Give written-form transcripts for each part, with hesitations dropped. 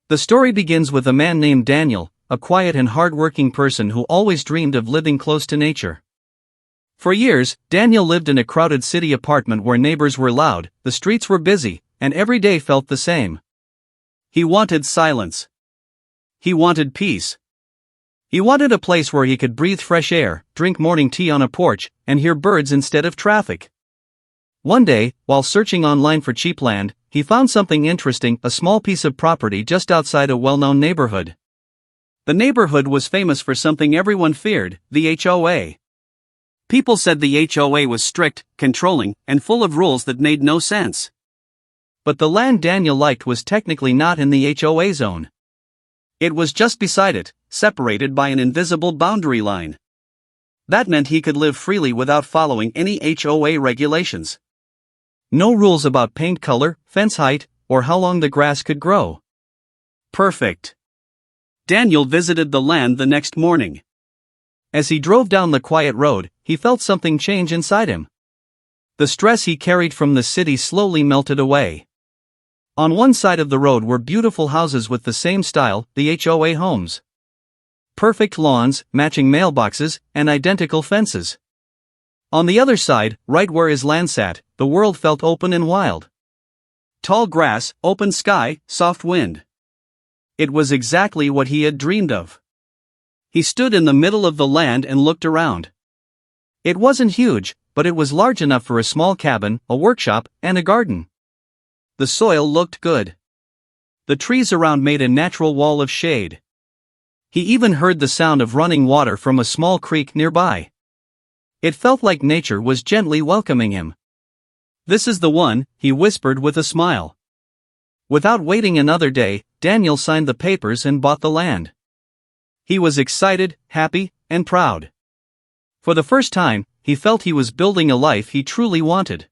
The story begins with a man named Daniel, a quiet and hard-working person who always dreamed of living close to nature. For years, Daniel lived in a crowded city apartment where neighbors were loud, the streets were busy, and every day felt the same. He wanted silence. He wanted peace. He wanted a place where he could breathe fresh air, drink morning tea on a porch, and hear birds instead of traffic. One day, while searching online for cheap land, he found something interesting, a small piece of property just outside a well-known neighborhood. The neighborhood was famous for something everyone feared, the HOA. People said the HOA was strict, controlling, and full of rules that made no sense. But the land Daniel liked was technically not in the HOA zone. It was just beside it, separated by an invisible boundary line. That meant he could live freely without following any HOA regulations. No rules about paint color, fence height, or how long the grass could grow. Perfect. Daniel visited the land the next morning. As he drove down the quiet road, he felt something change inside him. The stress he carried from the city slowly melted away. On one side of the road were beautiful houses with the same style, the HOA homes. Perfect lawns, matching mailboxes, and identical fences. On the other side, right where his land sat, the world felt open and wild. Tall grass, open sky, soft wind. It was exactly what he had dreamed of. He stood in the middle of the land and looked around. It wasn't huge, but it was large enough for a small cabin, a workshop, and a garden. The soil looked good. The trees around made a natural wall of shade. He even heard the sound of running water from a small creek nearby. It felt like nature was gently welcoming him. "This is the one," he whispered with a smile. Without waiting another day, Daniel signed the papers and bought the land. He was excited, happy, and proud. For the first time, he felt he was building a life he truly wanted.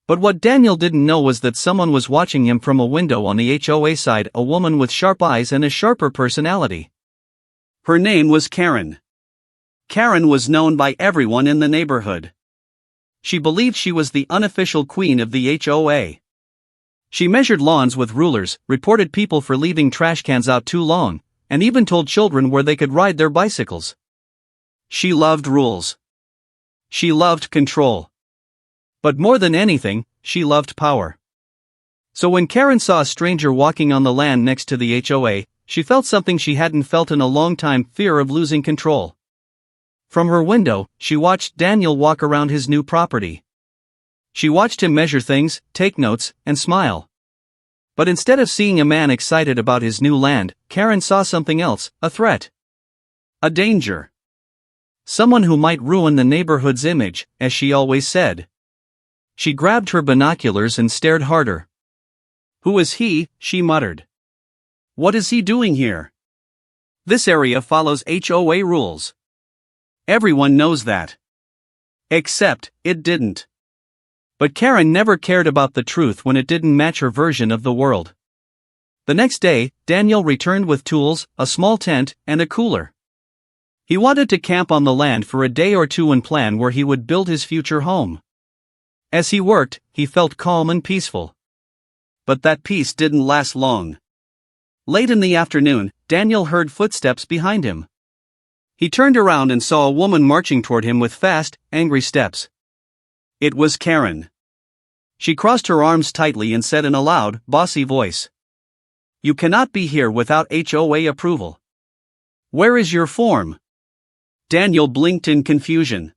But what Daniel didn't know was that someone was watching him from a window on the HOA side, a woman with sharp eyes and a sharper personality. Her name was Karen. Karen was known by everyone in the neighborhood. She believed she was the unofficial queen of the HOA. She measured lawns with rulers, reported people for leaving trash cans out too long, and even told children where they could ride their bicycles. She loved rules. She loved control. But more than anything, she loved power. So when Karen saw a stranger walking on the land next to the HOA, she felt something she hadn't felt in a long time, fear of losing control. From her window, she watched Daniel walk around his new property. She watched him measure things, take notes, and smile. But instead of seeing a man excited about his new land, Karen saw something else, a threat. A danger. Someone who might ruin the neighborhood's image, as she always said. She grabbed her binoculars and stared harder. "Who is he?" she muttered. "What is he doing here? This area follows HOA rules. Everyone knows that." Except, it didn't. But Karen never cared about the truth when it didn't match her version of the world. The next day, Daniel returned with tools, a small tent, and a cooler. He wanted to camp on the land for a day or two and plan where he would build his future home. As he worked, he felt calm and peaceful. But that peace didn't last long. Late in the afternoon, Daniel heard footsteps behind him. He turned around and saw a woman marching toward him with fast, angry steps. It was Karen. She crossed her arms tightly and said in a loud, bossy voice, "You cannot be here without HOA approval. Where is your form?" Daniel blinked in confusion.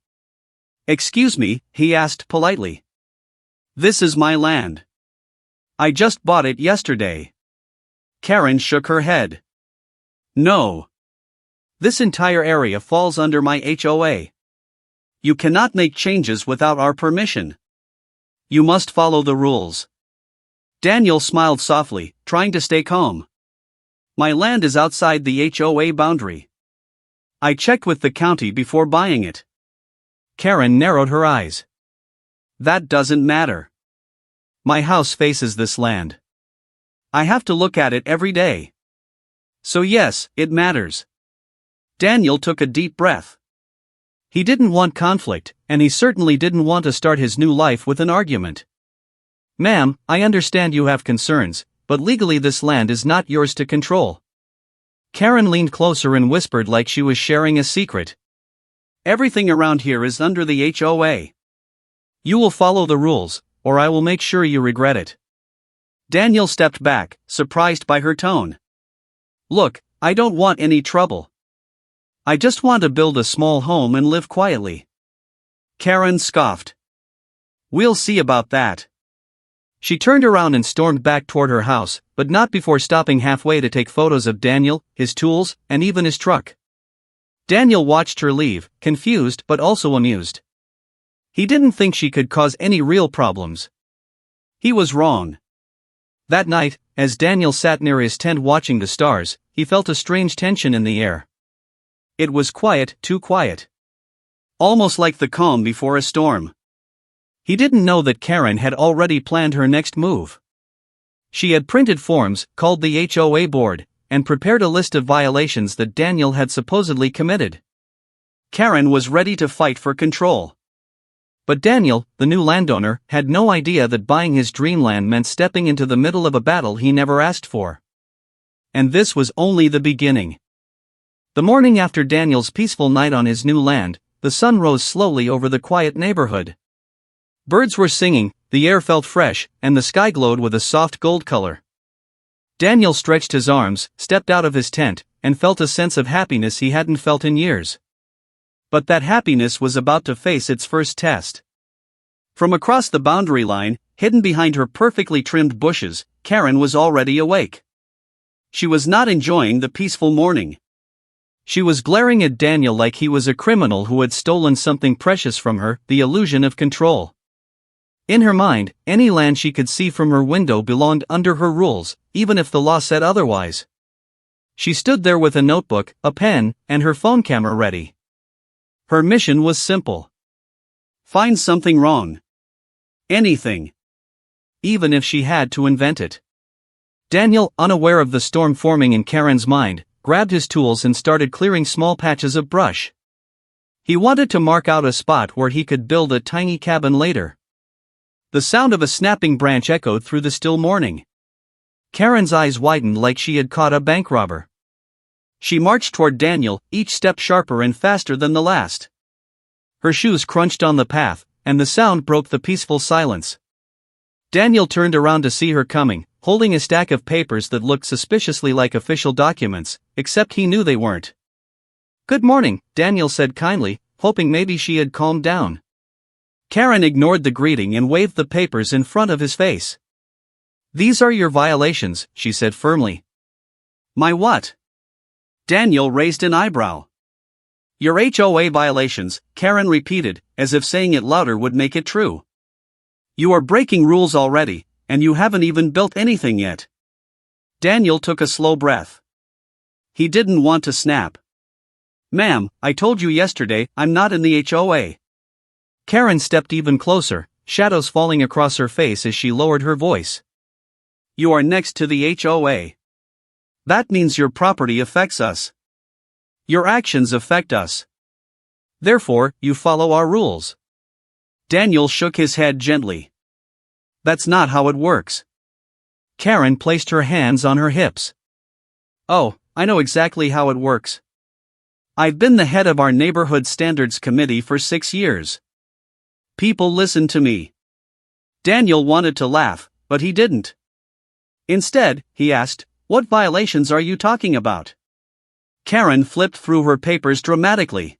"Excuse me," he asked politely. "This is my land. I just bought it yesterday." Karen shook her head. "No. This entire area falls under my HOA. You cannot make changes without our permission. You must follow the rules." Daniel smiled softly, trying to stay calm. "My land is outside the HOA boundary. I checked with the county before buying it." Karen narrowed her eyes. "That doesn't matter. My house faces this land. I have to look at it every day. So yes, it matters." Daniel took a deep breath. He didn't want conflict, and he certainly didn't want to start his new life with an argument. "Ma'am, I understand you have concerns, but legally this land is not yours to control. Karen leaned closer and whispered like she was sharing a secret. Everything around here is under the HOA. You will follow the rules, or I will make sure you regret it. Daniel stepped back, surprised by her tone. Look, I don't want any trouble. I just want to build a small home and live quietly. Karen scoffed. We'll see about that. She turned around and stormed back toward her house, but not before stopping halfway to take photos of Daniel, his tools, and even his truck. Daniel watched her leave, confused but also amused. He didn't think she could cause any real problems. He was wrong. That night, as Daniel sat near his tent watching the stars, he felt a strange tension in the air. It was quiet, too quiet. Almost like the calm before a storm. He didn't know that Karen had already planned her next move. She had printed forms, called the HOA board, and prepared a list of violations that Daniel had supposedly committed. Karen was ready to fight for control. But Daniel, the new landowner, had no idea that buying his dreamland meant stepping into the middle of a battle he never asked for. And this was only the beginning. The morning after Daniel's peaceful night on his new land, the sun rose slowly over the quiet neighborhood. Birds were singing, the air felt fresh, and the sky glowed with a soft gold color. Daniel stretched his arms, stepped out of his tent, and felt a sense of happiness he hadn't felt in years. But that happiness was about to face its first test. From across the boundary line, hidden behind her perfectly trimmed bushes, Karen was already awake. She was not enjoying the peaceful morning. She was glaring at Daniel like he was a criminal who had stolen something precious from her, the illusion of control. In her mind, any land she could see from her window belonged under her rules, even if the law said otherwise. She stood there with a notebook, a pen, and her phone camera ready. Her mission was simple. Find something wrong. Anything. Even if she had to invent it. Daniel, unaware of the storm forming in Karen's mind, grabbed his tools and started clearing small patches of brush. He wanted to mark out a spot where he could build a tiny cabin later. The sound of a snapping branch echoed through the still morning. Karen's eyes widened like she had caught a bank robber. She marched toward Daniel, each step sharper and faster than the last. Her shoes crunched on the path, and the sound broke the peaceful silence. Daniel turned around to see her coming, holding a stack of papers that looked suspiciously like official documents, except he knew they weren't. "Good morning," Daniel said kindly, hoping maybe she had calmed down. Karen ignored the greeting and waved the papers in front of his face. "These are your violations," she said firmly. "My what?" Daniel raised an eyebrow. "Your HOA violations," Karen repeated, as if saying it louder would make it true. "You are breaking rules already, and you haven't even built anything yet." Daniel took a slow breath. He didn't want to snap. "Ma'am, I told you yesterday, I'm not in the HOA." Karen stepped even closer, shadows falling across her face as she lowered her voice. "You are next to the HOA. That means your property affects us. Your actions affect us. Therefore, you follow our rules." Daniel shook his head gently. "That's not how it works." Karen placed her hands on her hips. "Oh, I know exactly how it works. I've been the head of our neighborhood standards committee for 6 years. People listen to me." Daniel wanted to laugh, but he didn't. Instead, he asked, "What violations are you talking about?" Karen flipped through her papers dramatically.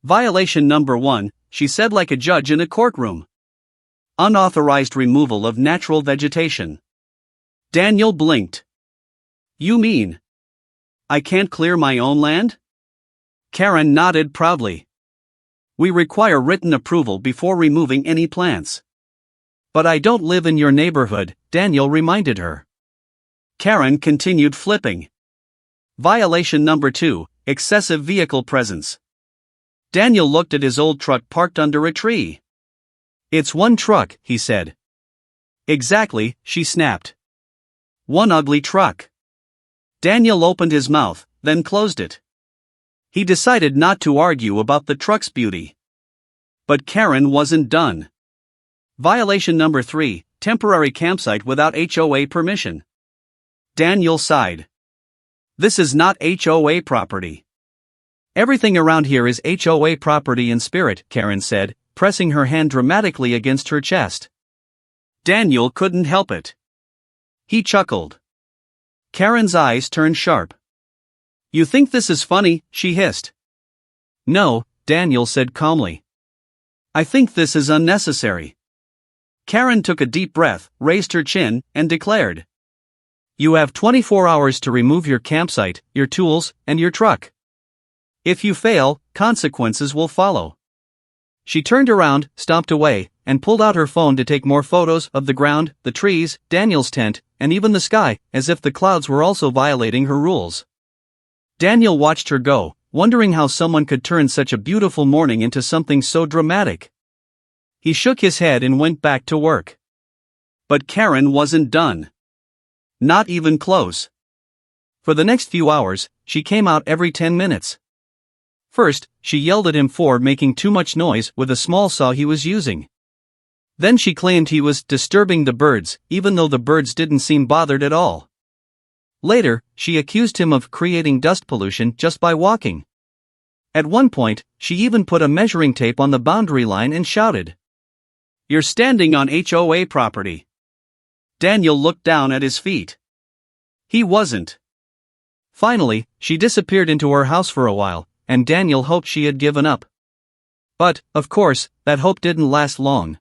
"Violation number 1, she said like a judge in a courtroom. Unauthorized removal of natural vegetation." Daniel blinked. "You mean I can't clear my own land?" Karen nodded proudly. "We require written approval before removing any plants." "But I don't live in your neighborhood," Daniel reminded her. Karen continued flipping. Violation number 2, excessive vehicle presence. Daniel looked at his old truck parked under a tree. "It's one truck," he said. "Exactly," she snapped. "One ugly truck." Daniel opened his mouth, then closed it. He decided not to argue about the truck's beauty. But Karen wasn't done. Violation number 3, temporary campsite without HOA permission. Daniel sighed. This is not HOA property. Everything around here is HOA property in spirit, Karen said, pressing her hand dramatically against her chest. Daniel couldn't help it. He chuckled. Karen's eyes turned sharp. You think this is funny? She hissed. No, Daniel said calmly. I think this is unnecessary. Karen took a deep breath, raised her chin, and declared. You have 24 hours to remove your campsite, your tools, and your truck. If you fail, consequences will follow. She turned around, stomped away, and pulled out her phone to take more photos of the ground, the trees, Daniel's tent, and even the sky, as if the clouds were also violating her rules. Daniel watched her go, wondering how someone could turn such a beautiful morning into something so dramatic. He shook his head and went back to work. But Karen wasn't done. Not even close. For the next few hours, she came out every 10 minutes. First, she yelled at him for making too much noise with a small saw he was using. Then she claimed he was disturbing the birds, even though the birds didn't seem bothered at all. Later, she accused him of creating dust pollution just by walking. At one point, she even put a measuring tape on the boundary line and shouted, "You're standing on HOA property." Daniel looked down at his feet. He wasn't. Finally, she disappeared into her house for a while, and Daniel hoped she had given up. But, of course, that hope didn't last long.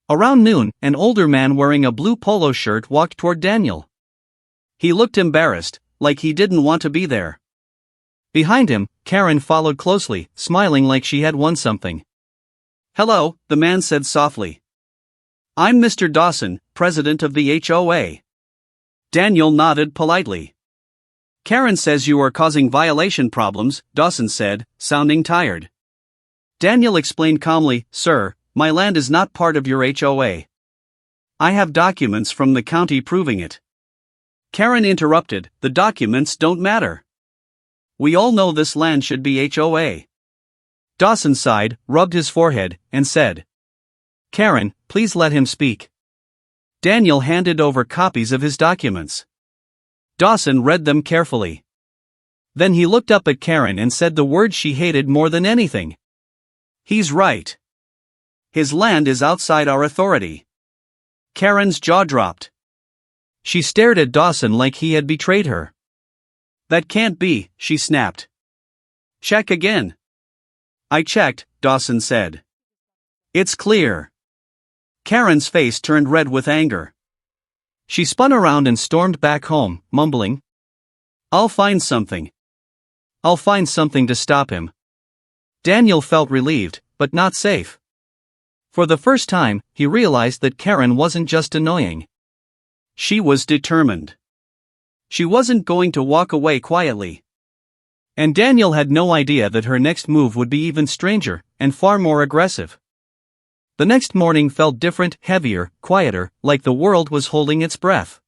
Around noon, an older man wearing a blue polo shirt walked toward Daniel. He looked embarrassed, like he didn't want to be there. Behind him, Karen followed closely, smiling like she had won something. "Hello," the man said softly. "I'm Mr. Dawson, president of the HOA." Daniel nodded politely. "Karen says you are causing violation problems," Dawson said, sounding tired. Daniel explained calmly, "Sir, my land is not part of your HOA. I have documents from the county proving it." Karen interrupted, "The documents don't matter. We all know this land should be HOA." Dawson sighed, rubbed his forehead, and said, "Karen, please let him speak." Daniel handed over copies of his documents. Dawson read them carefully. Then he looked up at Karen and said the word she hated more than anything. "He's right. His land is outside our authority." Karen's jaw dropped. She stared at Dawson like he had betrayed her. "That can't be," she snapped. "Check again." "I checked," Dawson said. "It's clear." Karen's face turned red with anger. She spun around and stormed back home, mumbling, "I'll find something. I'll find something to stop him." Daniel felt relieved, but not safe. For the first time, he realized that Karen wasn't just annoying. She was determined. She wasn't going to walk away quietly. And Daniel had no idea that her next move would be even stranger, and far more aggressive. The next morning felt different, heavier, quieter, like the world was holding its breath.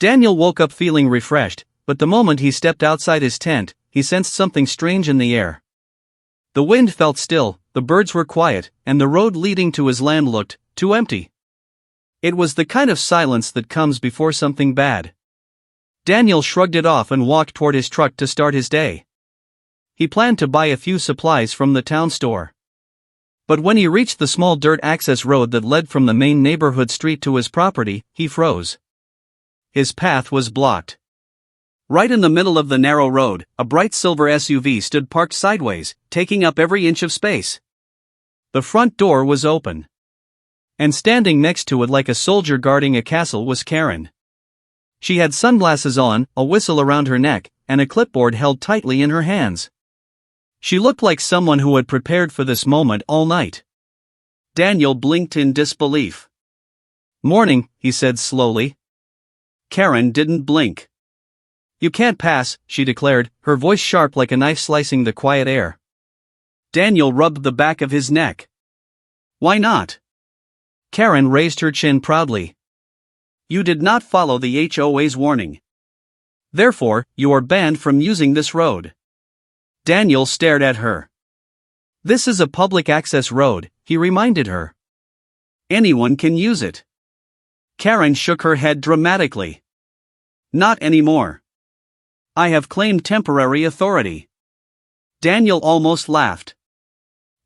Daniel woke up feeling refreshed, but the moment he stepped outside his tent, he sensed something strange in the air. The wind felt still, the birds were quiet, and the road leading to his land looked too empty. It was the kind of silence that comes before something bad. Daniel shrugged it off and walked toward his truck to start his day. He planned to buy a few supplies from the town store. But when he reached the small dirt access road that led from the main neighborhood street to his property, he froze. His path was blocked. Right in the middle of the narrow road, a bright silver SUV stood parked sideways, taking up every inch of space. The front door was open. And standing next to it like a soldier guarding a castle was Karen. She had sunglasses on, a whistle around her neck, and a clipboard held tightly in her hands. She looked like someone who had prepared for this moment all night. Daniel blinked in disbelief. "Morning," he said slowly. Karen didn't blink. "You can't pass," she declared, her voice sharp like a knife slicing the quiet air. Daniel rubbed the back of his neck. "Why not?" Karen raised her chin proudly. "You did not follow the HOA's warning. Therefore, you are banned from using this road." Daniel stared at her. "This is a public access road," he reminded her. "Anyone can use it." Karen shook her head dramatically. Not anymore. I have claimed temporary authority. Daniel almost laughed.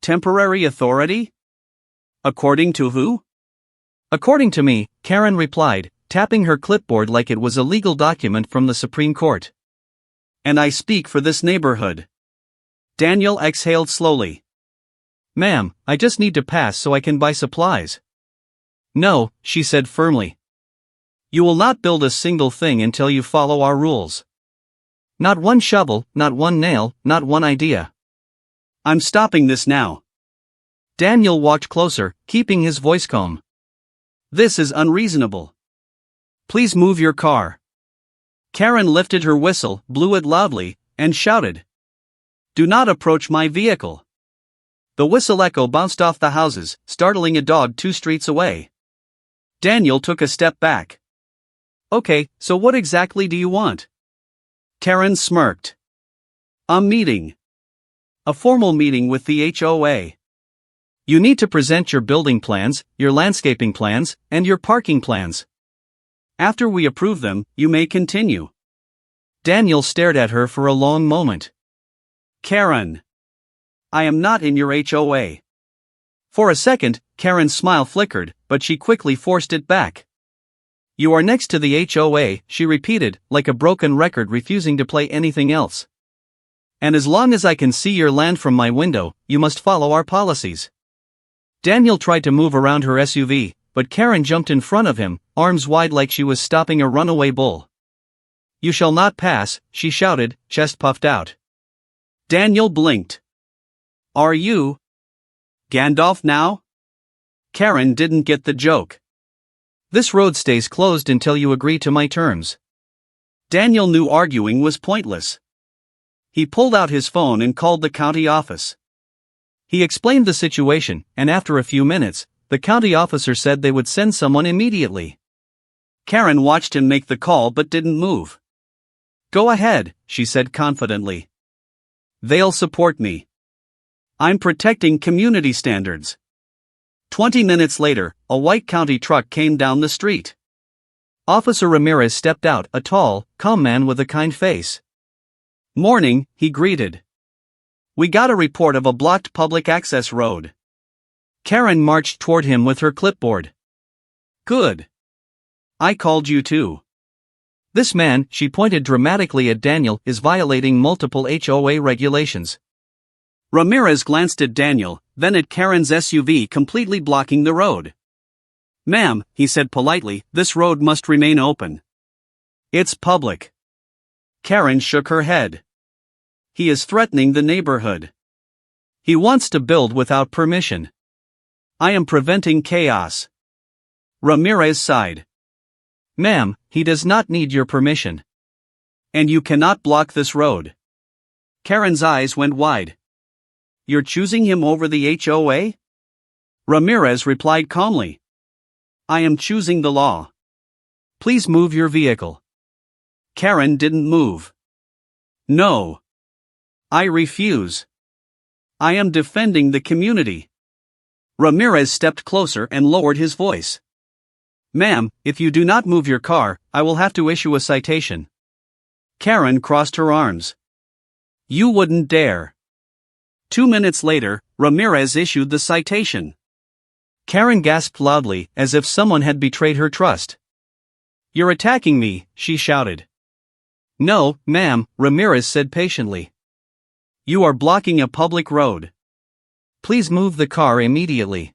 Temporary authority? According to who? According to me, Karen replied, tapping her clipboard like it was a legal document from the Supreme Court. And I speak for this neighborhood. Daniel exhaled slowly. Ma'am, I just need to pass so I can buy supplies. No, she said firmly. You will not build a single thing until you follow our rules. Not one shovel, not one nail, not one idea. I'm stopping this now. Daniel walked closer, keeping his voice calm. This is unreasonable. Please move your car. Karen lifted her whistle, blew it loudly, and shouted. Do not approach my vehicle. The whistle echo bounced off the houses, startling a dog 2 streets away. Daniel took a step back. Okay, so what exactly do you want? Karen smirked. A meeting. A formal meeting with the HOA. You need to present your building plans, your landscaping plans, and your parking plans. After we approve them, you may continue. Daniel stared at her for a long moment. Karen. I am not in your HOA. For a second, Karen's smile flickered, but she quickly forced it back. You are next to the HOA, she repeated, like a broken record refusing to play anything else. And as long as I can see your land from my window, you must follow our policies. Daniel tried to move around her SUV, but Karen jumped in front of him, arms wide like she was stopping a runaway bull. You shall not pass, she shouted, chest puffed out. Daniel blinked. Are you Gandalf now? Karen didn't get the joke. This road stays closed until you agree to my terms. Daniel knew arguing was pointless. He pulled out his phone and called the county office. He explained the situation, and after a few minutes, the county officer said they would send someone immediately. Karen watched him make the call but didn't move. Go ahead, she said confidently. They'll support me. I'm protecting community standards. 20 minutes later, a white county truck came down the street. Officer Ramirez stepped out, a tall, calm man with a kind face. Morning, he greeted. We got a report of a blocked public access road. Karen marched toward him with her clipboard. Good. I called you too. This man, she pointed dramatically at Daniel, is violating multiple HOA regulations. Ramirez glanced at Daniel, then at Karen's SUV completely blocking the road. Ma'am, he said politely, this road must remain open. It's public. Karen shook her head. He is threatening the neighborhood. He wants to build without permission. I am preventing chaos. Ramirez sighed. Ma'am, he does not need your permission. And you cannot block this road. Karen's eyes went wide. You're choosing him over the HOA? Ramirez replied calmly. I am choosing the law. Please move your vehicle. Karen didn't move. No. I refuse. I am defending the community. Ramirez stepped closer and lowered his voice. Ma'am, if you do not move your car, I will have to issue a citation. Karen crossed her arms. You wouldn't dare. 2 minutes later, Ramirez issued the citation. Karen gasped loudly, as if someone had betrayed her trust. You're attacking me, she shouted. No, ma'am, Ramirez said patiently. You are blocking a public road. Please move the car immediately.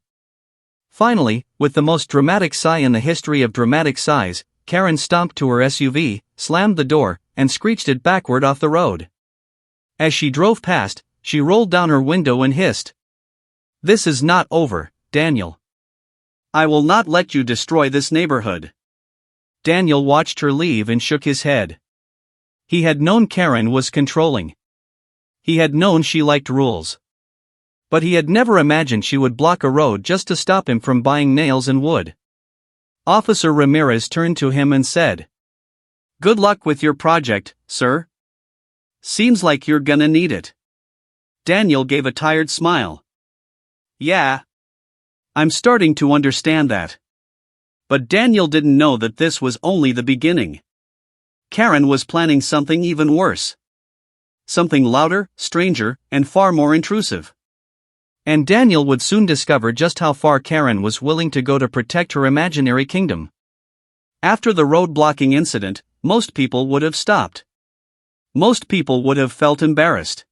Finally, with the most dramatic sigh in the history of dramatic sighs, Karen stomped to her SUV, slammed the door, and screeched it backward off the road. As she drove past, she rolled down her window and hissed. This is not over, Daniel. I will not let you destroy this neighborhood. Daniel watched her leave and shook his head. He had known Karen was controlling. He had known she liked rules. But he had never imagined she would block a road just to stop him from buying nails and wood. Officer Ramirez turned to him and said, Good luck with your project, sir. Seems like you're gonna need it. Daniel gave a tired smile. Yeah. I'm starting to understand that. But Daniel didn't know that this was only the beginning. Karen was planning something even worse. Something louder, stranger, and far more intrusive. And Daniel would soon discover just how far Karen was willing to go to protect her imaginary kingdom. After the road-blocking incident, most people would have stopped. Most people would have felt embarrassed.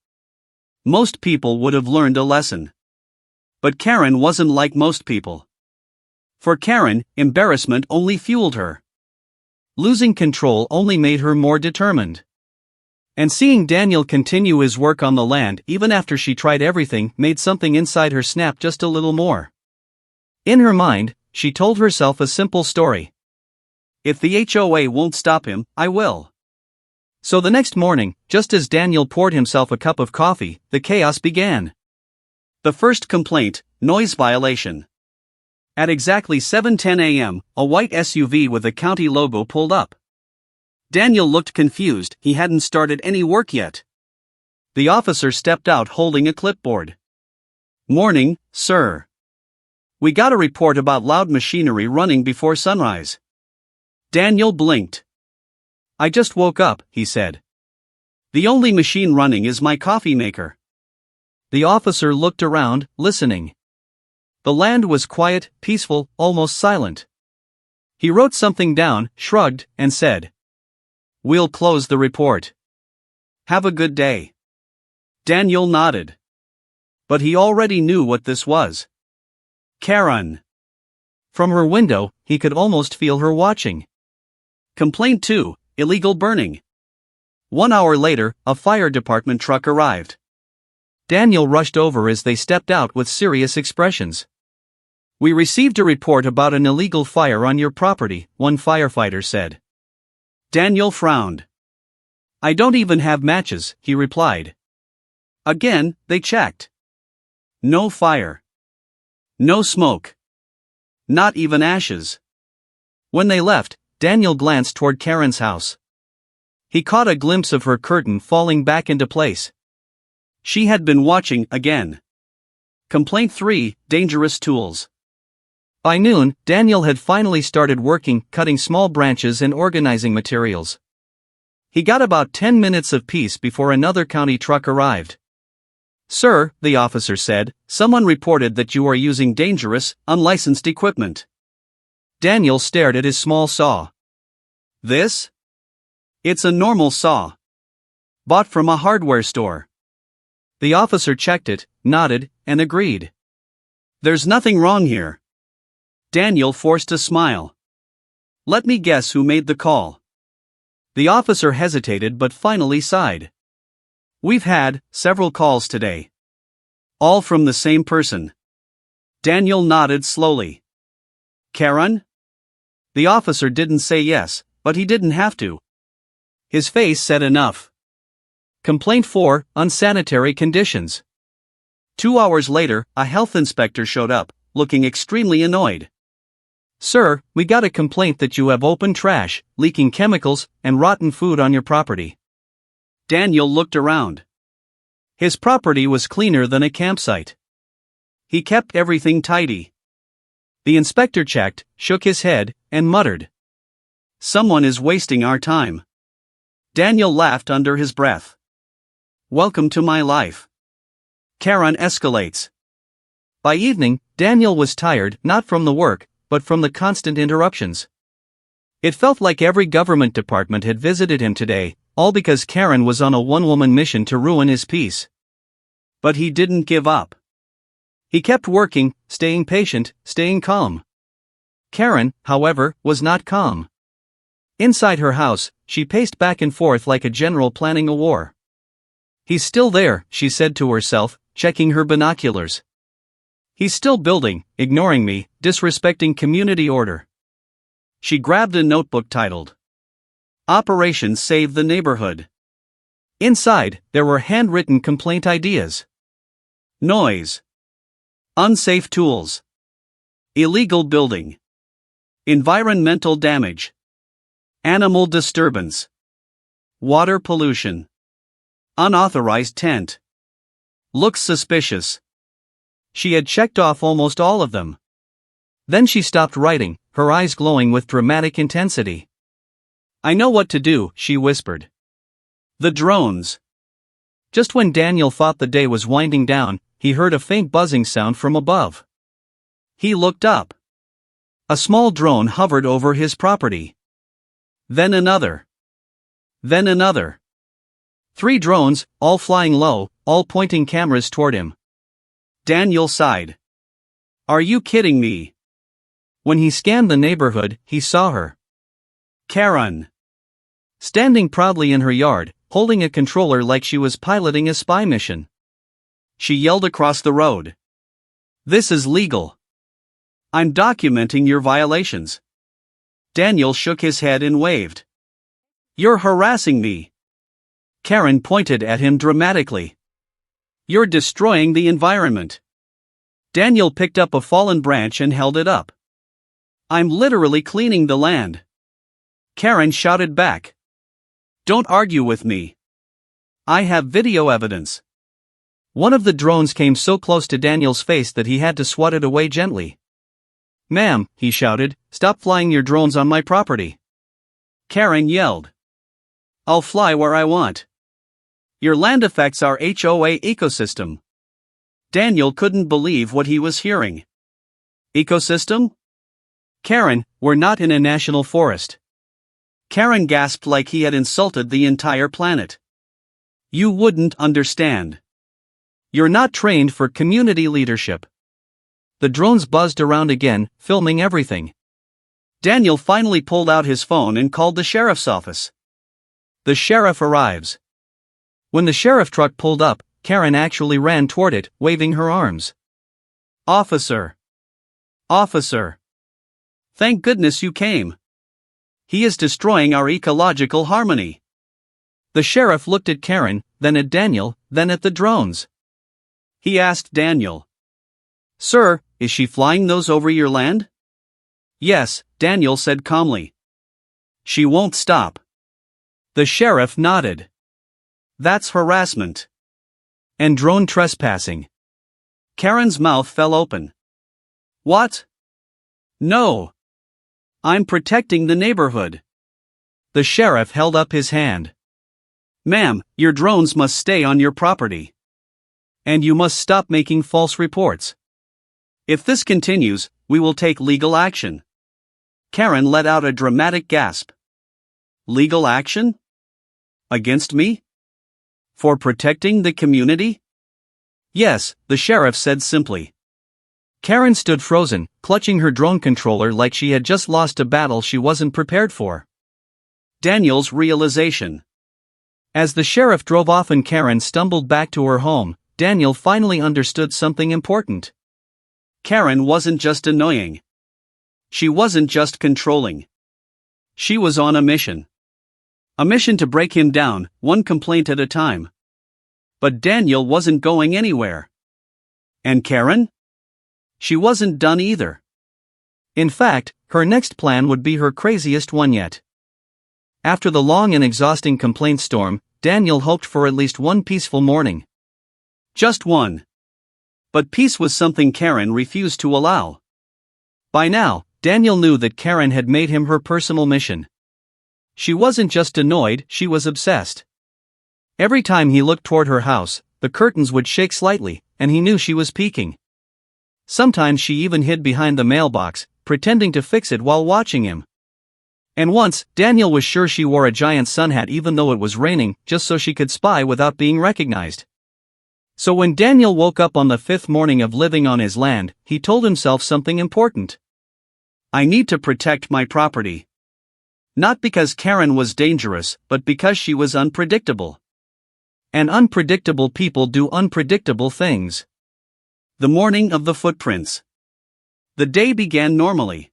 Most people would have learned a lesson. But Karen wasn't like most people. For Karen, embarrassment only fueled her. Losing control only made her more determined. And seeing Daniel continue his work on the land even after she tried everything made something inside her snap just a little more. In her mind, she told herself a simple story. If the HOA won't stop him, I will. So the next morning, just as Daniel poured himself a cup of coffee, the chaos began. The first complaint, noise violation. At exactly 7:10 a.m., a white SUV with a county logo pulled up. Daniel looked confused, he hadn't started any work yet. The officer stepped out holding a clipboard. "Morning, sir. We got a report about loud machinery running before sunrise." Daniel blinked. "I just woke up," he said. "The only machine running is my coffee maker." The officer looked around, listening. The land was quiet, peaceful, almost silent. He wrote something down, shrugged, and said, "We'll close the report. Have a good day." Daniel nodded. But he already knew what this was. Karen. From her window, he could almost feel her watching. Complaint 2, illegal burning. 1 hour later, a fire department truck arrived. Daniel rushed over as they stepped out with serious expressions. "We received a report about an illegal fire on your property," one firefighter said. Daniel frowned. "I don't even have matches," he replied. Again, they checked. No fire. No smoke. Not even ashes. When they left, Daniel glanced toward Karen's house. He caught a glimpse of her curtain falling back into place. She had been watching again. Complaint 3, dangerous tools. By noon, Daniel had finally started working, cutting small branches and organizing materials. He got about 10 minutes of peace before another county truck arrived. "Sir," the officer said, "someone reported that you are using dangerous, unlicensed equipment." Daniel stared at his small saw. "This? It's a normal saw. Bought from a hardware store." The officer checked it, nodded, and agreed. "There's nothing wrong here." Daniel forced a smile. "Let me guess who made the call." The officer hesitated but finally sighed. "We've had several calls today. All from the same person." Daniel nodded slowly. "Karen?" The officer didn't say yes, but he didn't have to. His face said enough. Complaint 4, unsanitary conditions. 2 hours later, a health inspector showed up, looking extremely annoyed. "Sir, we got a complaint that you have open trash, leaking chemicals, and rotten food on your property." Daniel looked around. His property was cleaner than a campsite. He kept everything tidy. The inspector checked, shook his head, and muttered, "Someone is wasting our time." Daniel laughed under his breath. "Welcome to my life." Karen escalates. By evening, Daniel was tired, not from the work, but from the constant interruptions. It felt like every government department had visited him today, all because Karen was on a one-woman mission to ruin his peace. But he didn't give up. He kept working, staying patient, staying calm. Karen, however, was not calm. Inside her house, she paced back and forth like a general planning a war. "He's still there," she said to herself, checking her binoculars. "He's still building, ignoring me, disrespecting community order." She grabbed a notebook titled Operation Save the Neighborhood. Inside, there were handwritten complaint ideas. Noise. Unsafe tools. Illegal building. Environmental damage. Animal disturbance. Water pollution. Unauthorized tent. Looks suspicious. She had checked off almost all of them. Then she stopped writing, her eyes glowing with dramatic intensity. I know what to do, she whispered. The drones. Just when Daniel thought the day was winding down, he heard a faint buzzing sound from above. He looked up. A small drone hovered over his property. Then another. Then another. 3 drones, all flying low, all pointing cameras toward him. Daniel sighed. Are you kidding me? When he scanned the neighborhood, he saw her. Karen. Standing proudly in her yard, holding a controller like she was piloting a spy mission. She yelled across the road. This is legal. I'm documenting your violations. Daniel shook his head and waved. You're harassing me. Karen pointed at him dramatically. You're destroying the environment. Daniel picked up a fallen branch and held it up. I'm literally cleaning the land. Karen shouted back. Don't argue with me. I have video evidence. One of the drones came so close to Daniel's face that he had to swat it away gently. Ma'am, he shouted, stop flying your drones on my property. Karen yelled. I'll fly where I want. Your land affects our HOA ecosystem. Daniel couldn't believe what he was hearing. Ecosystem? Karen, we're not in a national forest. Karen gasped like he had insulted the entire planet. You wouldn't understand. You're not trained for community leadership. The drones buzzed around again, filming everything. Daniel finally pulled out his phone and called the sheriff's office. The sheriff arrives. When the sheriff truck pulled up, Karen actually ran toward it, waving her arms. Officer! Officer! Thank goodness you came. He is destroying our ecological harmony. The sheriff looked at Karen, then at Daniel, then at the drones. He asked Daniel. Sir, is she flying those over your land? Yes, Daniel said calmly. She won't stop. The sheriff nodded. That's harassment. And drone trespassing. Karen's mouth fell open. What? No. I'm protecting the neighborhood. The sheriff held up his hand. Ma'am, your drones must stay on your property. And you must stop making false reports. If this continues, we will take legal action. Karen let out a dramatic gasp. Legal action? Against me? For protecting the community? Yes, the sheriff said simply. Karen stood frozen, clutching her drone controller like she had just lost a battle she wasn't prepared for. Daniel's realization. As the sheriff drove off and Karen stumbled back to her home, Daniel finally understood something important. Karen wasn't just annoying. She wasn't just controlling. She was on a mission. A mission to break him down, one complaint at a time. But Daniel wasn't going anywhere. And Karen? She wasn't done either. In fact, her next plan would be her craziest one yet. After the long and exhausting complaint storm, Daniel hoped for at least one peaceful morning. Just one. But peace was something Karen refused to allow. By now, Daniel knew that Karen had made him her personal mission. She wasn't just annoyed, she was obsessed. Every time he looked toward her house, the curtains would shake slightly, and he knew she was peeking. Sometimes she even hid behind the mailbox, pretending to fix it while watching him. And once, Daniel was sure she wore a giant sun hat even though it was raining, just so she could spy without being recognized. So when Daniel woke up on the 5th morning of living on his land, he told himself something important. I need to protect my property. Not because Karen was dangerous, but because she was unpredictable. And unpredictable people do unpredictable things. The morning of the footprints. The day began normally.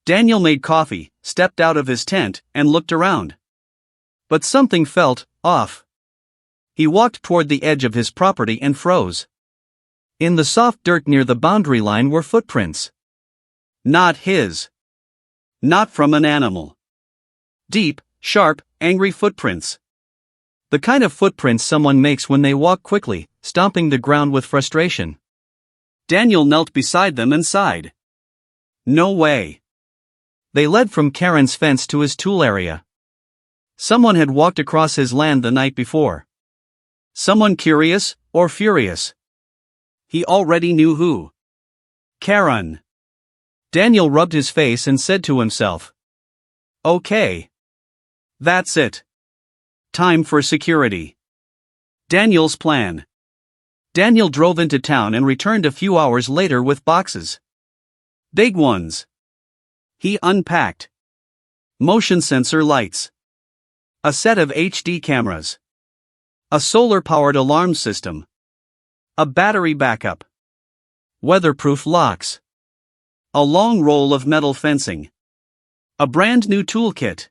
Daniel made coffee, stepped out of his tent, and looked around. But something felt off. He walked toward the edge of his property and froze. In the soft dirt near the boundary line were footprints. Not his. Not from an animal. Deep, sharp, angry footprints. The kind of footprints someone makes when they walk quickly, stomping the ground with frustration. Daniel knelt beside them and sighed. No way. They led from Karen's fence to his tool area. Someone had walked across his land the night before. Someone curious, or furious. He already knew who. Karen. Daniel rubbed his face and said to himself, Okay. That's it. Time for security. Daniel's plan. Daniel drove into town and returned a few hours later with boxes. Big ones. He unpacked. Motion sensor lights. A set of HD cameras. A solar-powered alarm system. A battery backup. Weatherproof locks. A long roll of metal fencing. A brand new toolkit.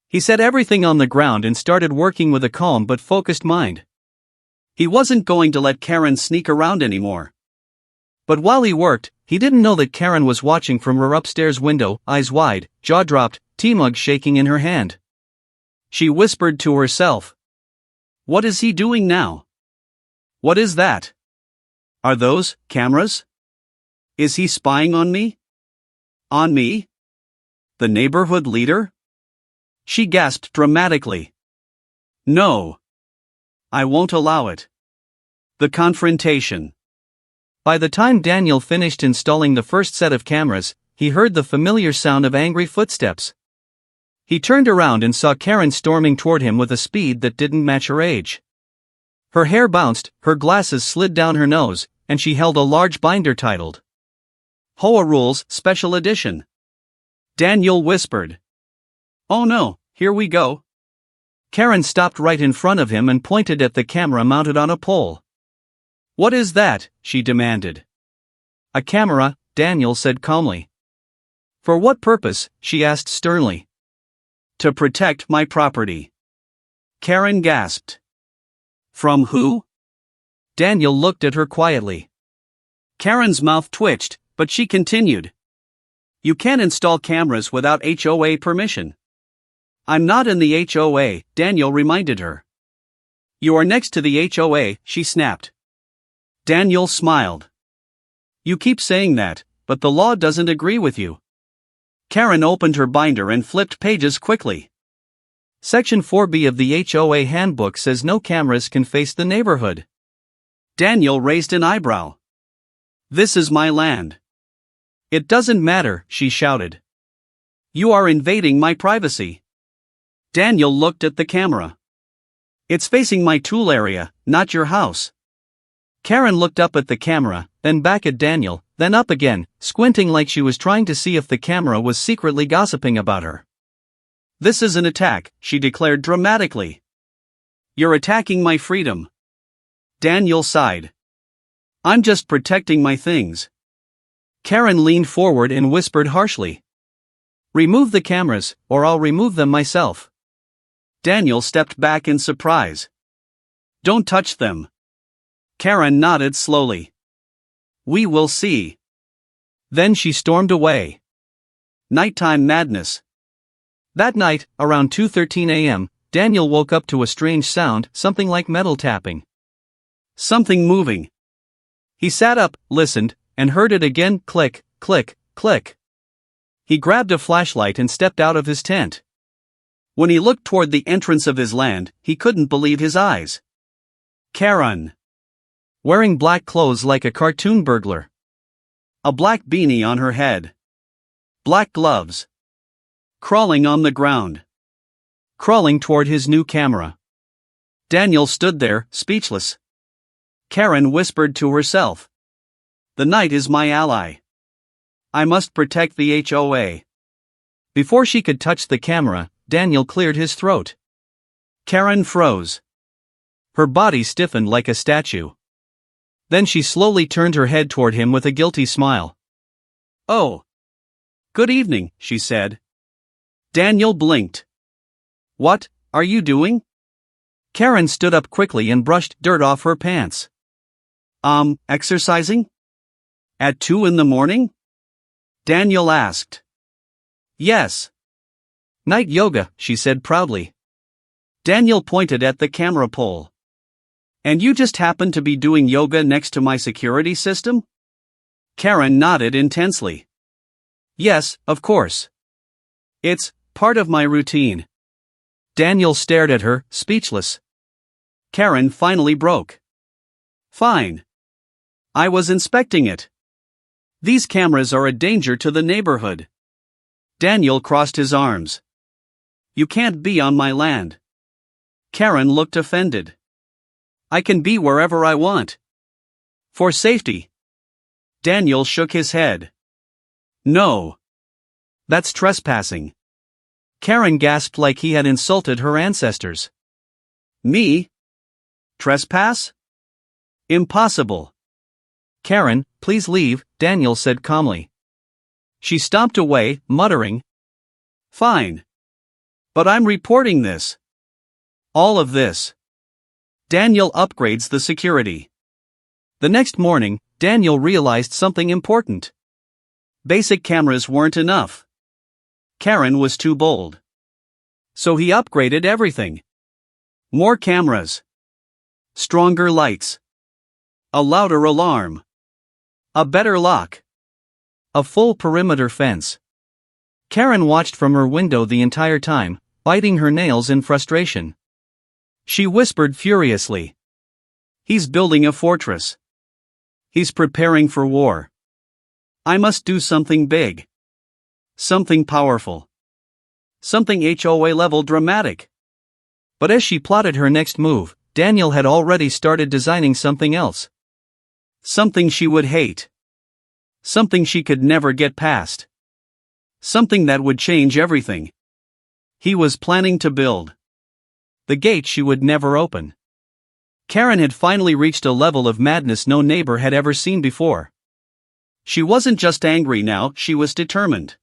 He set everything on the ground and started working with a calm but focused mind. He wasn't going to let Karen sneak around anymore. But while he worked, he didn't know that Karen was watching from her upstairs window, eyes wide, jaw dropped, tea mug shaking in her hand. She whispered to herself. What is he doing now? What is that? Are those cameras? Is he spying on me? On me? The neighborhood leader? She gasped dramatically. No. I won't allow it. The confrontation. By the time Daniel finished installing the first set of cameras, he heard the familiar sound of angry footsteps. He turned around and saw Karen storming toward him with a speed that didn't match her age. Her hair bounced, her glasses slid down her nose, and she held a large binder titled HOA Rules Special Edition. Daniel whispered. Oh no, here we go. Karen stopped right in front of him and pointed at the camera mounted on a pole. What is that? She demanded. A camera, Daniel said calmly. For what purpose? She asked sternly. To protect my property. Karen gasped. From who? Daniel looked at her quietly. Karen's mouth twitched, but she continued. You can't install cameras without HOA permission. I'm not in the HOA, Daniel reminded her. You are next to the HOA, she snapped. Daniel smiled. You keep saying that, but the law doesn't agree with you. Karen opened her binder and flipped pages quickly. Section 4B of the HOA handbook says no cameras can face the neighborhood. Daniel raised an eyebrow. This is my land. It doesn't matter, she shouted. You are invading my privacy. Daniel looked at the camera. It's facing my tool area, not your house. Karen looked up at the camera, then back at Daniel, then up again, squinting like she was trying to see if the camera was secretly gossiping about her. This is an attack, she declared dramatically. You're attacking my freedom. Daniel sighed. I'm just protecting my things. Karen leaned forward and whispered harshly. Remove the cameras, or I'll remove them myself. Daniel stepped back in surprise. Don't touch them. Karen nodded slowly. We will see. Then she stormed away. Nighttime madness. That night, around 2:13 a.m., Daniel woke up to a strange sound, something like metal tapping. Something moving. He sat up, listened, and heard it again, click, click, click. He grabbed a flashlight and stepped out of his tent. When he looked toward the entrance of his land, he couldn't believe his eyes. Karen. Wearing black clothes like a cartoon burglar. A black beanie on her head. Black gloves. Crawling on the ground. Crawling toward his new camera. Daniel stood there, speechless. Karen whispered to herself. The night is my ally. I must protect the HOA. Before she could touch the camera, Daniel cleared his throat. Karen froze. Her body stiffened like a statue. Then she slowly turned her head toward him with a guilty smile. Oh. Good evening, she said. Daniel blinked. What are you doing? Karen stood up quickly and brushed dirt off her pants. Exercising? At 2 a.m? Daniel asked. Yes. Night yoga, she said proudly. Daniel pointed at the camera pole. And you just happen to be doing yoga next to my security system? Karen nodded intensely. Yes, of course. It's part of my routine. Daniel stared at her, speechless. Karen finally broke. Fine. I was inspecting it. These cameras are a danger to the neighborhood. Daniel crossed his arms. You can't be on my land. Karen looked offended. I can be wherever I want. For safety. Daniel shook his head. No. That's trespassing. Karen gasped like he had insulted her ancestors. Me? Trespass? Impossible. Karen, please leave, Daniel said calmly. She stomped away, muttering. Fine. But I'm reporting this. All of this. Daniel upgrades the security. The next morning, Daniel realized something important. Basic cameras weren't enough. Karen was too bold. So he upgraded everything. More cameras. Stronger lights. A louder alarm. A better lock. A full perimeter fence. Karen watched from her window the entire time, biting her nails in frustration. She whispered furiously. He's building a fortress. He's preparing for war. I must do something big. Something powerful. Something HOA level dramatic. But as she plotted her next move, Daniel had already started designing something else. Something she would hate. Something she could never get past. Something that would change everything. He was planning to build the gate she would never open. Karen had finally reached a level of madness no neighbor had ever seen before. She wasn't just angry now, she was determined.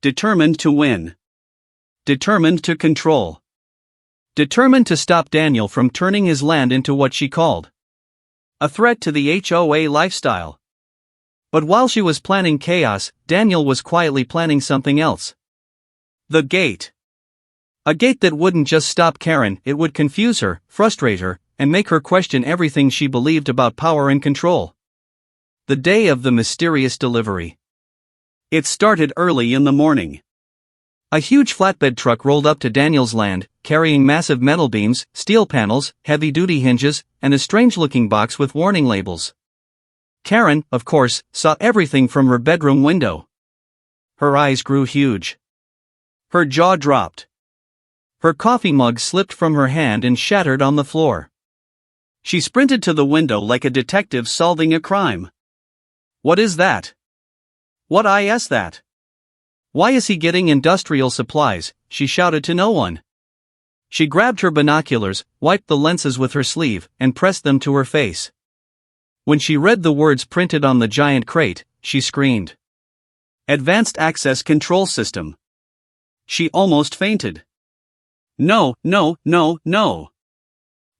Determined to win. Determined to control. Determined to stop Daniel from turning his land into what she called a threat to the HOA lifestyle. But while she was planning chaos, Daniel was quietly planning something else. The gate. A gate that wouldn't just stop Karen, it would confuse her, frustrate her, and make her question everything she believed about power and control. The day of the mysterious delivery. It started early in the morning. A huge flatbed truck rolled up to Daniel's land, carrying massive metal beams, steel panels, heavy-duty hinges, and a strange-looking box with warning labels. Karen, of course, saw everything from her bedroom window. Her eyes grew huge. Her jaw dropped. Her coffee mug slipped from her hand and shattered on the floor. She sprinted to the window like a detective solving a crime. What is that? What is that? Why is he getting industrial supplies? She shouted to no one. She grabbed her binoculars, wiped the lenses with her sleeve, and pressed them to her face. When she read the words printed on the giant crate, she screamed. Advanced Access Control System. She almost fainted. No, no, no, no.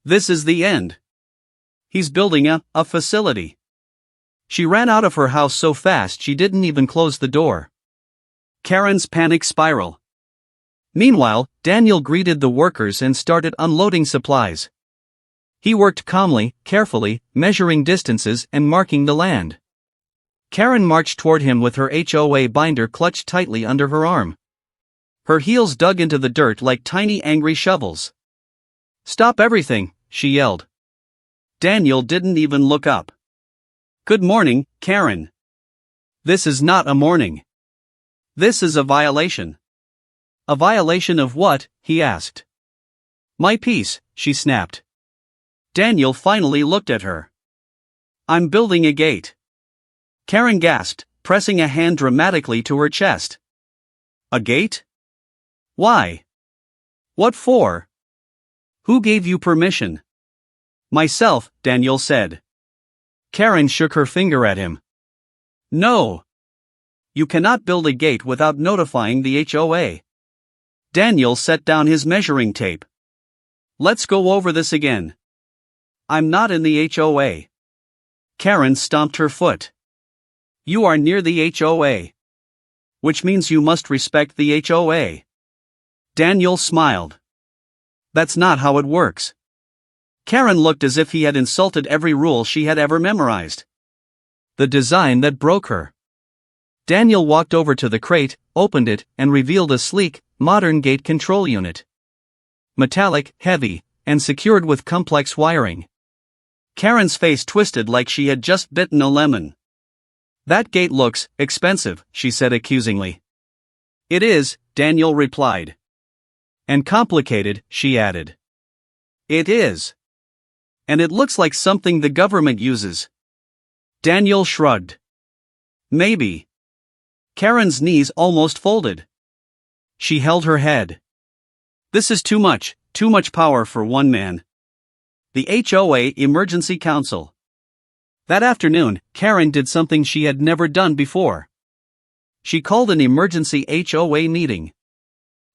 This is the end. He's building a facility. She ran out of her house so fast she didn't even close the door. Karen's panic spiral. Meanwhile, Daniel greeted the workers and started unloading supplies. He worked calmly, carefully, measuring distances and marking the land. Karen marched toward him with her HOA binder clutched tightly under her arm. Her heels dug into the dirt like tiny angry shovels. Stop everything, she yelled. Daniel didn't even look up. Good morning, Karen. This is not a morning. This is a violation. A violation of what? He asked. My peace, she snapped. Daniel finally looked at her. I'm building a gate. Karen gasped, pressing a hand dramatically to her chest. A gate? Why? What for? Who gave you permission? Myself, Daniel said. Karen shook her finger at him. No. You cannot build a gate without notifying the HOA. Daniel set down his measuring tape. Let's go over this again. I'm not in the HOA. Karen stomped her foot. You are near the HOA. Which means you must respect the HOA. Daniel smiled. That's not how it works. Karen looked as if he had insulted every rule she had ever memorized. The design that broke her. Daniel walked over to the crate, opened it, and revealed a sleek, modern gate control unit. metallic, heavy, and secured with complex wiring. Karen's face twisted like she had just bitten a lemon. "That gate looks expensive," she said accusingly. "It is," Daniel replied. "And complicated," she added. "It is. And it looks like something the government uses." Daniel shrugged. "Maybe." Karen's knees almost folded. She held her head. "This is too much power for one man." The HOA Emergency Council. That afternoon, Karen did something she had never done before. She called an emergency HOA meeting.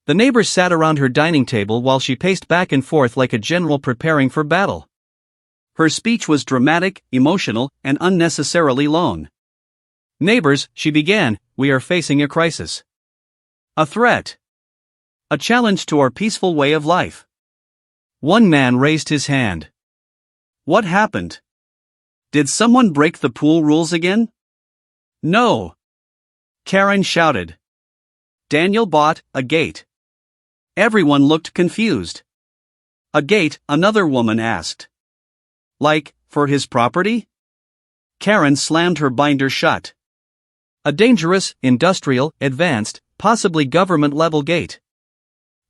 The neighbors sat around her dining table while she paced back and forth like a general preparing for battle. Her speech was dramatic, emotional, and unnecessarily long. "Neighbors," she began, "we are facing a crisis. A threat. A challenge to our peaceful way of life." One man raised his hand. "What happened? Did someone break the pool rules again?" "No," Karen shouted. "Daniel bought a gate." Everyone looked confused. "A gate?" another woman asked. "Like, for his property?" Karen slammed her binder shut. "A dangerous, industrial, advanced, possibly government-level gate."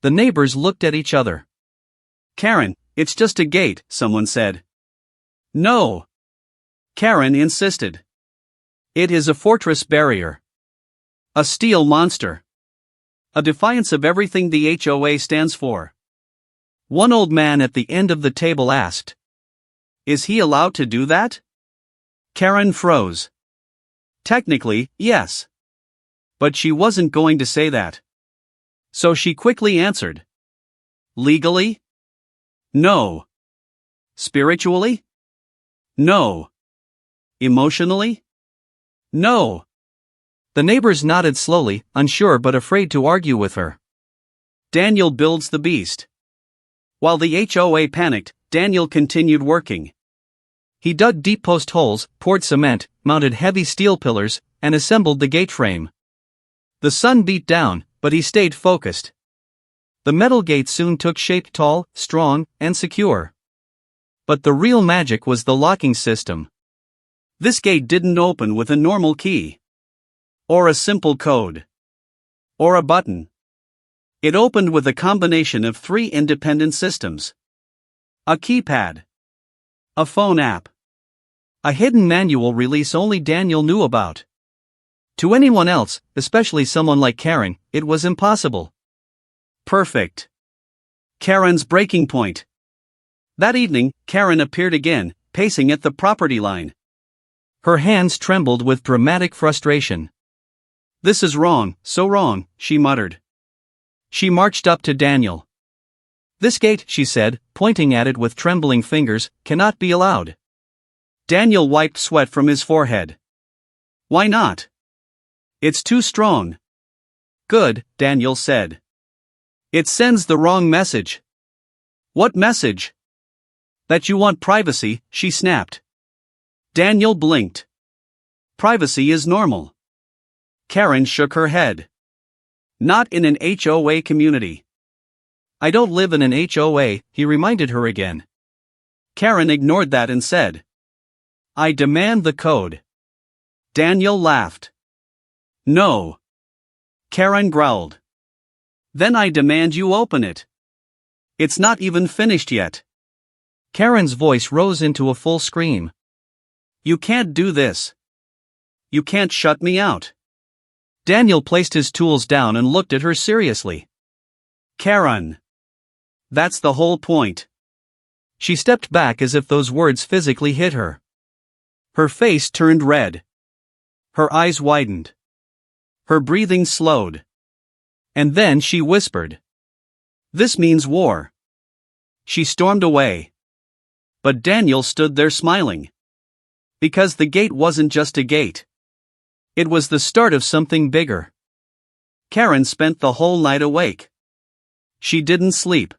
The neighbors looked at each other. "Karen, it's just a gate," someone said. "No," Karen insisted. "It is a fortress barrier. A steel monster. A defiance of everything the HOA stands for." One old man at the end of the table asked, "Is he allowed to do that?" Karen froze. Technically, yes. But she wasn't going to say that. So she quickly answered. "Legally? No. Spiritually? No. Emotionally? No." The neighbors nodded slowly, unsure but afraid to argue with her. Daniel builds the beast. While the HOA panicked, Daniel continued working. He dug deep post holes, poured cement, mounted heavy steel pillars, and assembled the gate frame. The sun beat down, but he stayed focused. The metal gate soon took shape, tall, strong, and secure. But the real magic was the locking system. This gate didn't open with a normal key. Or a simple code. Or a button. It opened with a combination of 3 independent systems. A keypad. A phone app. A hidden manual release only Daniel knew about. To anyone else, especially someone like Karen, it was impossible. Perfect. Karen's breaking point. That evening, Karen appeared again, pacing at the property line. Her hands trembled with dramatic frustration. "This is wrong, so wrong," she muttered. She marched up to Daniel. "This gate," she said, pointing at it with trembling fingers, "cannot be allowed." Daniel wiped sweat from his forehead. "Why not?" "It's too strong." "Good," Daniel said. "It sends the wrong message." "What message?" "That you want privacy," she snapped. Daniel blinked. "Privacy is normal." Karen shook her head. "Not in an HOA community." "I don't live in an HOA," he reminded her again. Karen ignored that and said, "I demand the code." Daniel laughed. "No." Karen growled. "Then I demand you open it. It's not even finished yet." Karen's voice rose into a full scream. "You can't do this. You can't shut me out." Daniel placed his tools down and looked at her seriously. "Karen. That's the whole point." She stepped back as if those words physically hit her. Her face turned red. Her eyes widened. Her breathing slowed. And then she whispered, "This means war." She stormed away. But Daniel stood there smiling. Because the gate wasn't just a gate. It was the start of something bigger. Karen spent the whole night awake. She didn't sleep.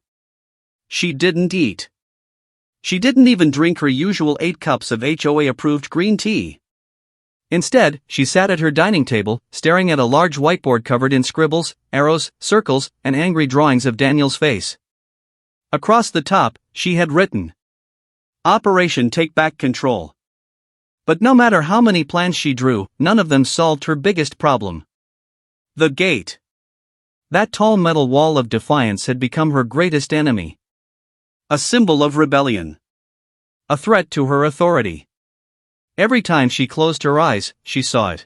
She didn't eat. She didn't even drink her usual 8 cups of HOA-approved green tea. Instead, she sat at her dining table, staring at a large whiteboard covered in scribbles, arrows, circles, and angry drawings of Daniel's face. Across the top, she had written, "Operation Take Back Control." But no matter how many plans she drew, none of them solved her biggest problem. The gate. That tall metal wall of defiance had become her greatest enemy. A symbol of rebellion. A threat to her authority. Every time she closed her eyes, she saw it.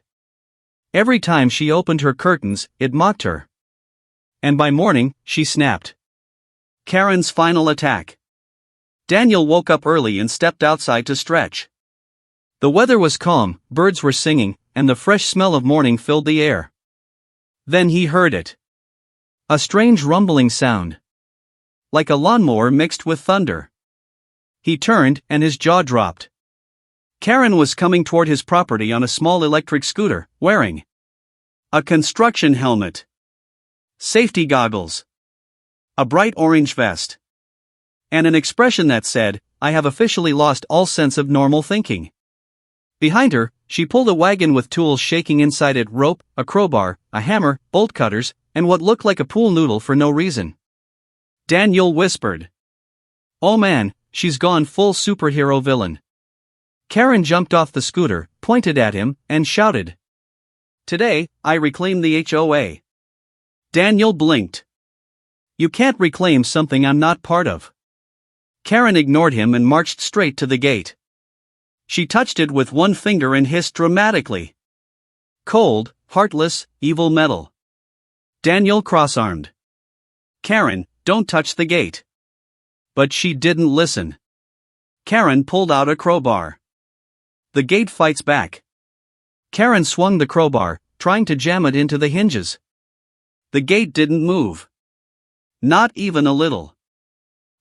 Every time she opened her curtains, it mocked her. And by morning, she snapped. Karen's final attack. Daniel woke up early and stepped outside to stretch. The weather was calm, birds were singing, and the fresh smell of morning filled the air. Then he heard it. A strange rumbling sound. Like a lawnmower mixed with thunder. He turned, and his jaw dropped. Karen was coming toward his property on a small electric scooter, wearing a construction helmet, safety goggles, a bright orange vest, and an expression that said, "I have officially lost all sense of normal thinking." Behind her, she pulled a wagon with tools shaking inside it: rope, a crowbar, a hammer, bolt cutters, and what looked like a pool noodle for no reason. Daniel whispered, "Oh man, she's gone full superhero villain." Karen jumped off the scooter, pointed at him, and shouted, "Today, I reclaim the HOA." Daniel blinked. "You can't reclaim something I'm not part of." Karen ignored him and marched straight to the gate. She touched it with one finger and hissed dramatically. "Cold, heartless, evil metal." Daniel cross-armed. "Karen, don't touch the gate." But she didn't listen. Karen pulled out a crowbar. The gate fights back. Karen swung the crowbar, trying to jam it into the hinges. The gate didn't move. Not even a little.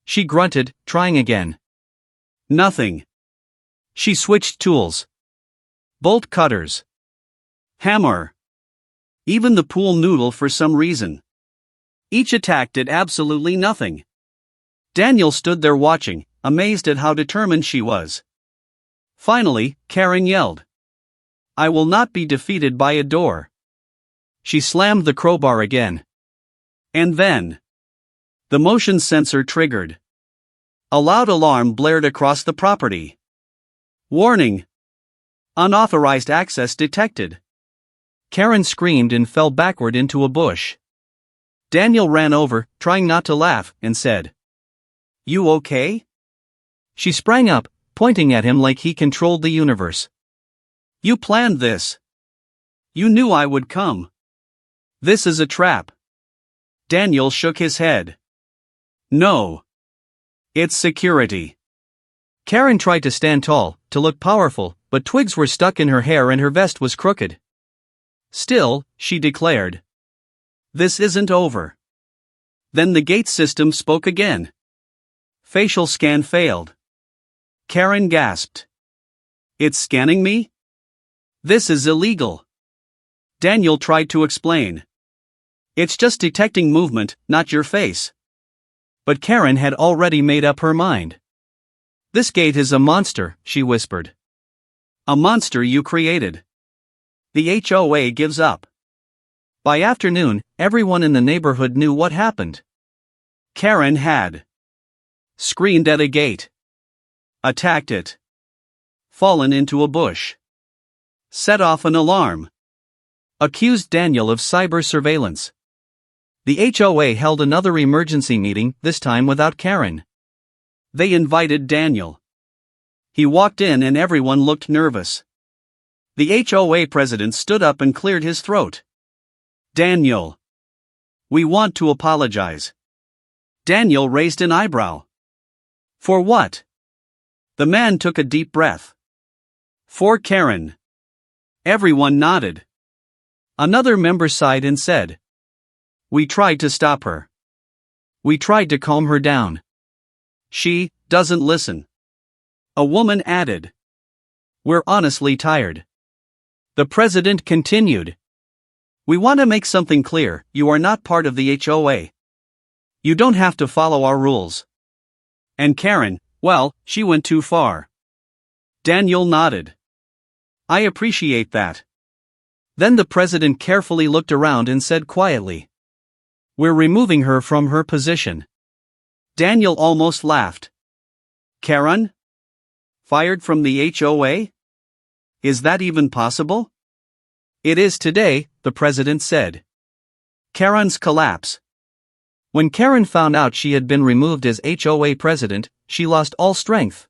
She grunted, trying again. Nothing. She switched tools. Bolt cutters. Hammer. Even the pool noodle for some reason. Each attack did absolutely nothing. Daniel stood there watching, amazed at how determined she was. Finally, Karen yelled, "I will not be defeated by a door." She slammed the crowbar again. And then, the motion sensor triggered. A loud alarm blared across the property. "Warning! Unauthorized access detected." Karen screamed and fell backward into a bush. Daniel ran over, trying not to laugh, and said, "You okay?" She sprang up, pointing at him like he controlled the universe. "You planned this. You knew I would come. This is a trap." Daniel shook his head. "No. It's security." Karen tried to stand tall, to look powerful, but twigs were stuck in her hair and her vest was crooked. Still, she declared, "This isn't over." Then the gate system spoke again. Facial scan failed. Karen gasped. "It's scanning me? This is illegal." Daniel tried to explain. "It's just detecting movement, not your face." But Karen had already made up her mind. "This gate is a monster," she whispered. "A monster you created. The HOA gives up." By afternoon, everyone in the neighborhood knew what happened. Karen had screamed at a gate, attacked it, fallen into a bush, set off an alarm, accused Daniel of cyber surveillance. The HOA held another emergency meeting, this time without Karen. They invited Daniel. He walked in and everyone looked nervous. The HOA president stood up and cleared his throat. "Daniel, we want to apologize." Daniel raised an eyebrow. "For what?" The man took a deep breath. "For Karen." Everyone nodded. Another member sighed and said, "We tried to stop her. We tried to calm her down. She doesn't listen." A woman added, "We're honestly tired." The president continued, "We want to make something clear, you are not part of the HOA. You don't have to follow our rules." And Karen, well, she went too far. Daniel nodded. "I appreciate that." Then the president carefully looked around and said quietly, "We're removing her from her position. Daniel almost laughed. Karen? Fired from the HOA? Is that even possible? It is today, the president said. Karen's collapse. When Karen found out she had been removed as HOA president, she lost all strength.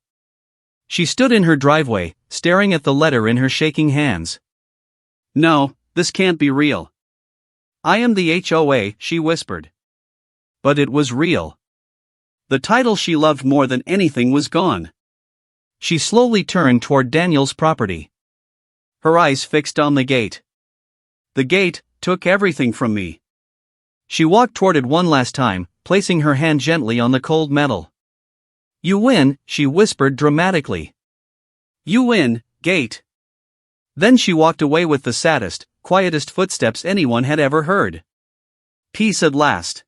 She stood in her driveway, staring at the letter in her shaking hands. No, this can't be real. I am the HOA, she whispered. But it was real. The title she loved more than anything was gone. She slowly turned toward Daniel's property. Her eyes fixed on the gate. The gate took everything from me. She walked toward it one last time, placing her hand gently on the cold metal. You win, she whispered dramatically. You win, gate. Then she walked away with the saddest, quietest footsteps anyone had ever heard. Peace at last.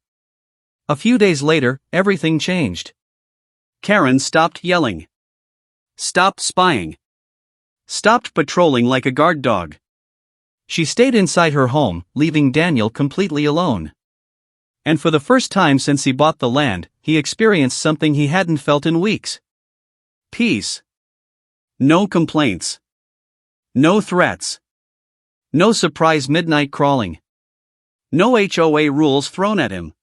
A few days later, everything changed. Karen stopped yelling. Stopped spying. Stopped patrolling like a guard dog. She stayed inside her home, leaving Daniel completely alone. And for the first time since he bought the land, he experienced something he hadn't felt in weeks. Peace. No complaints. No threats. No surprise midnight crawling. No HOA rules thrown at him.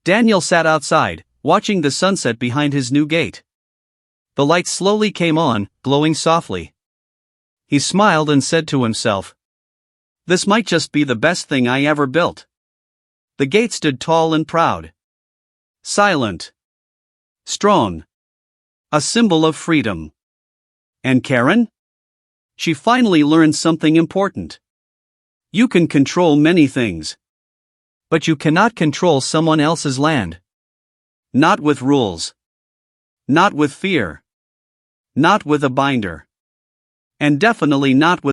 Daniel sat outside, watching the sunset behind his new gate. The lights slowly came on, glowing softly. He smiled and said to himself, "This might just be the best thing I ever built." The gate stood tall and proud. Silent. Strong. A symbol of freedom. And Karen? She finally learned something important. You can control many things. But you cannot control someone else's land. Not with rules. Not with fear. Not with a binder. And definitely not with